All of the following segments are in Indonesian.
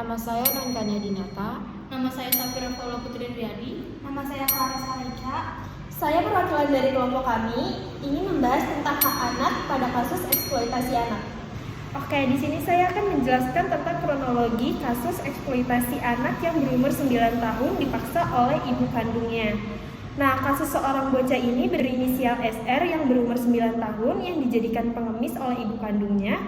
Nama saya Nankania Dinata. Nama saya Safira Paula Putri Riyadi. Nama saya Clarissa Reca. Saya perwakilan dari kelompok kami ingin membahas tentang hak anak pada kasus eksploitasi anak. Oke, di sini saya akan menjelaskan tentang kronologi kasus eksploitasi anak yang berumur 9 tahun dipaksa oleh ibu kandungnya. Nah, kasus seorang bocah ini berinisial SR yang berumur 9 tahun yang dijadikan pengemis oleh ibu kandungnya,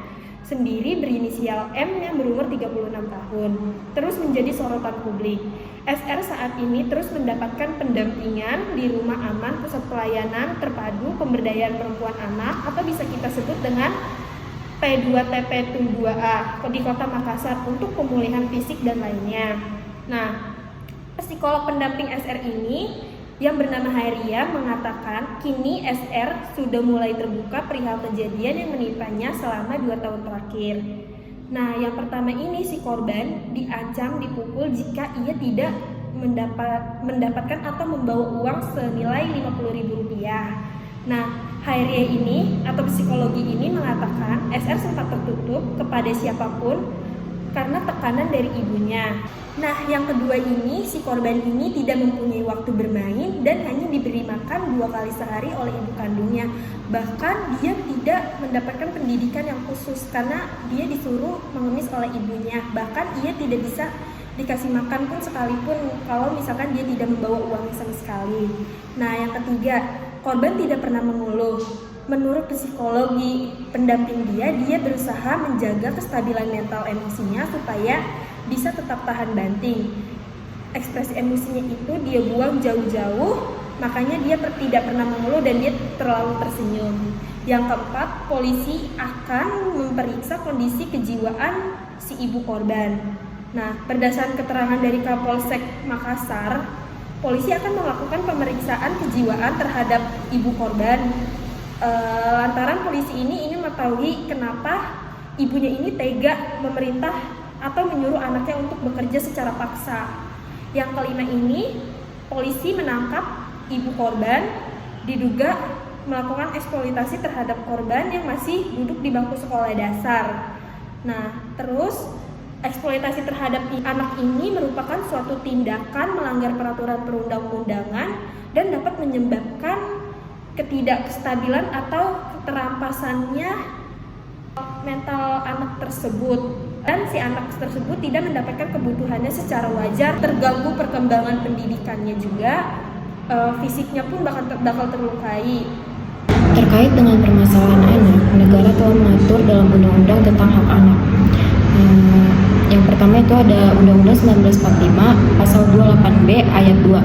sendiri berinisial M yang berumur 36 tahun, terus menjadi sorotan publik. SR saat ini terus mendapatkan pendampingan di Rumah Aman Pusat Pelayanan Terpadu Pemberdayaan Perempuan Anak atau bisa kita sebut dengan P2TP2A di Kota Makassar untuk pemulihan fisik dan lainnya. Nah, psikolog pendamping SR ini yang bernama Hairia mengatakan kini SR sudah mulai terbuka perihal kejadian yang menimpanya selama 2 tahun terakhir. Nah, yang pertama ini si korban diancam dipukul jika ia tidak mendapatkan atau membawa uang senilai Rp50.000. Nah, Hairia ini atau psikologi ini mengatakan SR sempat tertutup kepada siapapun karena tekanan dari ibunya. Nah, yang kedua ini, si korban ini tidak mempunyai waktu bermain dan hanya diberi makan 2 kali sehari oleh ibu kandungnya. Bahkan dia tidak mendapatkan pendidikan yang khusus karena dia disuruh mengemis oleh ibunya. Bahkan ia tidak bisa dikasih makan pun sekalipun kalau misalkan dia tidak membawa uangnya sama sekali. Nah, yang ketiga, korban tidak pernah mengeluh. Menurut psikologi pendamping dia berusaha menjaga kestabilan mental emosinya supaya bisa tetap tahan banting. Ekspresi emosinya itu dia buang jauh-jauh, makanya dia tidak pernah mengeluh dan dia terlalu tersenyum. Yang keempat, polisi akan memeriksa kondisi kejiwaan si ibu korban. Nah, berdasarkan keterangan dari Kapolsek Makassar, polisi akan melakukan pemeriksaan kejiwaan terhadap ibu korban. Lantaran polisi ini ingin mengetahui kenapa ibunya ini tega memerintah atau menyuruh anaknya untuk bekerja secara paksa. Yang kelima ini, polisi menangkap ibu korban diduga melakukan eksploitasi terhadap korban yang masih duduk di bangku sekolah dasar. Nah, terus eksploitasi terhadap anak ini merupakan suatu tindakan melanggar peraturan perundang-undangan dan dapat menyebabkan ketidakstabilan atau keterampasannya mental anak tersebut, dan si anak tersebut tidak mendapatkan kebutuhannya secara wajar, terganggu perkembangan pendidikannya juga, fisiknya pun bakal terlukai. Terkait dengan permasalahan anak, negara telah mengatur dalam undang-undang tentang hak anak. Yang pertama itu ada Undang-Undang 1945 Pasal 28B Ayat 2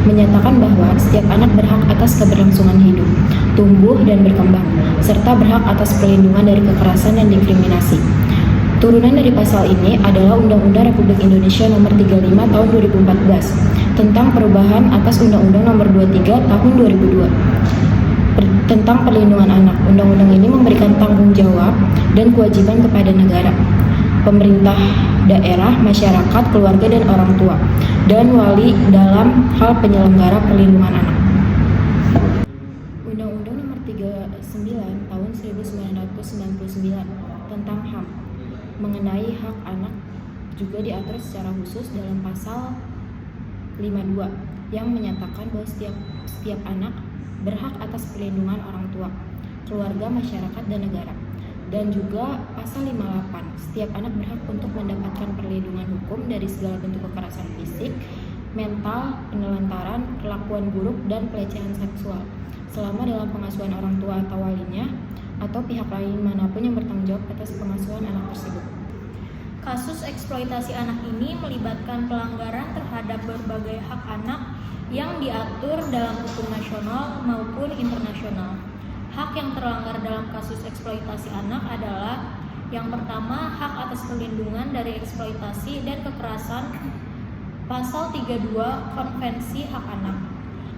menyatakan bahwa setiap anak berhak atas keberlangsungan hidup, tumbuh dan berkembang, serta berhak atas perlindungan dari kekerasan dan diskriminasi. Turunan dari pasal ini adalah Undang-Undang Republik Indonesia Nomor 35 Tahun 2014 tentang perubahan atas Undang-Undang Nomor 23 Tahun 2002 tentang perlindungan anak. Undang-undang ini memberikan tanggung jawab dan kewajiban kepada negara, pemerintah daerah, masyarakat, keluarga, dan orang tua, dan wali dalam hal penyelenggara perlindungan anak. Undang-Undang Nomor 39 Tahun 1999 tentang HAM mengenai hak anak juga diatur secara khusus dalam pasal 52 yang menyatakan bahwa setiap anak berhak atas perlindungan orang tua, keluarga, masyarakat, dan negara. Dan juga pasal 58, setiap anak berhak untuk mendapatkan perlindungan hukum dari segala bentuk kekerasan fisik, mental, penelantaran, perlakuan buruk, dan pelecehan seksual selama dalam pengasuhan orang tua atau walinya atau pihak lain manapun yang bertanggung jawab atas pengasuhan anak tersebut. Kasus eksploitasi anak ini melibatkan pelanggaran terhadap berbagai hak anak yang diatur dalam hukum nasional maupun internasional. Hak yang terlanggar dalam kasus eksploitasi anak adalah yang pertama, hak atas perlindungan dari eksploitasi dan kekerasan. Pasal 32 Konvensi Hak Anak.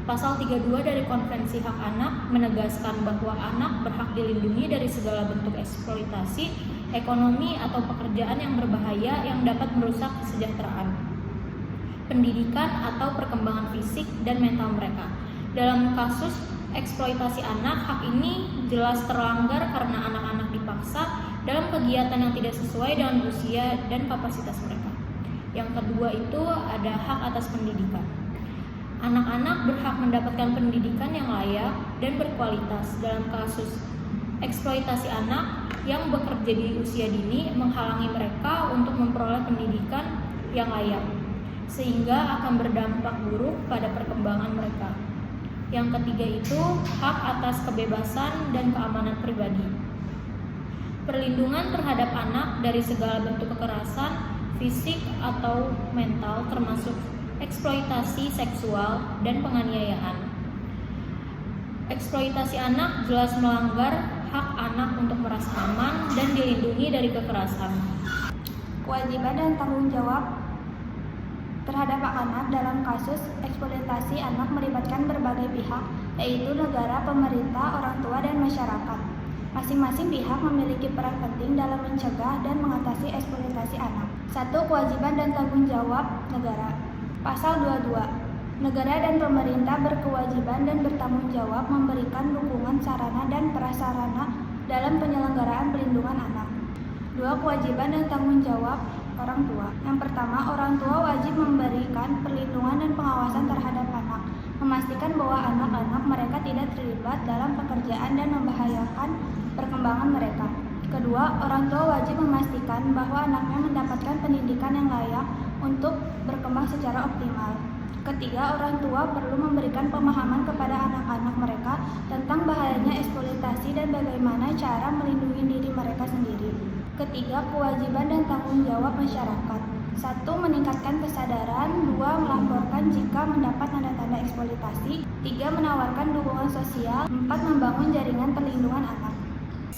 Pasal 32 dari Konvensi Hak Anak menegaskan bahwa anak berhak dilindungi dari segala bentuk eksploitasi, ekonomi, atau pekerjaan yang berbahaya yang dapat merusak kesejahteraan, pendidikan, atau perkembangan fisik dan mental mereka. Dalam kasus eksploitasi anak, hak ini jelas terlanggar karena anak-anak dipaksa dalam kegiatan yang tidak sesuai dengan usia dan kapasitas mereka. Yang kedua itu ada hak atas pendidikan. Anak-anak berhak mendapatkan pendidikan yang layak dan berkualitas. Dalam kasus eksploitasi anak yang bekerja di usia dini menghalangi mereka untuk memperoleh pendidikan yang layak, sehingga akan berdampak buruk pada perkembangan mereka. Yang ketiga itu hak atas kebebasan dan keamanan pribadi. Perlindungan terhadap anak dari segala bentuk kekerasan fisik atau mental, termasuk eksploitasi seksual dan penganiayaan. Eksploitasi anak jelas melanggar hak anak untuk merasa aman dan dilindungi dari kekerasan. Kewajiban dan tanggung jawab terhadap hak anak dalam kasus eksploitasi anak melibatkan berbagai pihak, yaitu negara, pemerintah, orang tua, dan masyarakat. Masing-masing pihak memiliki peran penting dalam mencegah dan mengatasi eksploitasi anak. 1. Kewajiban dan tanggung jawab negara. Pasal 22. Negara dan pemerintah berkewajiban dan bertanggung jawab memberikan dukungan sarana dan prasarana dalam penyelenggaraan pelindungan anak. 2. Kewajiban dan tanggung jawab orang tua. Yang pertama, orang tua wajib memberikan perlindungan dan pengawasan terhadap anak, memastikan bahwa anak-anak mereka tidak terlibat dalam pekerjaan dan membahayakan perkembangan mereka. Kedua, orang tua wajib memastikan bahwa anaknya mendapatkan pendidikan yang layak untuk berkembang secara optimal. Ketiga, orang tua perlu memberikan pemahaman kepada anak-anak mereka tentang bahayanya eksploitasi dan bagaimana cara melindungi diri mereka sendiri. Ketiga, kewajiban dan tanggung jawab masyarakat. 1. Meningkatkan kesadaran. 2. Melaporkan jika mendapat tanda-tanda eksploitasi. 3. Menawarkan dukungan sosial. 4. Membangun jaringan perlindungan anak.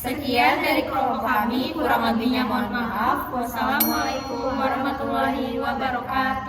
Sekian dari kelompok kami, kurang lebihnya mohon maaf. Wassalamualaikum warahmatullahi wabarakatuh.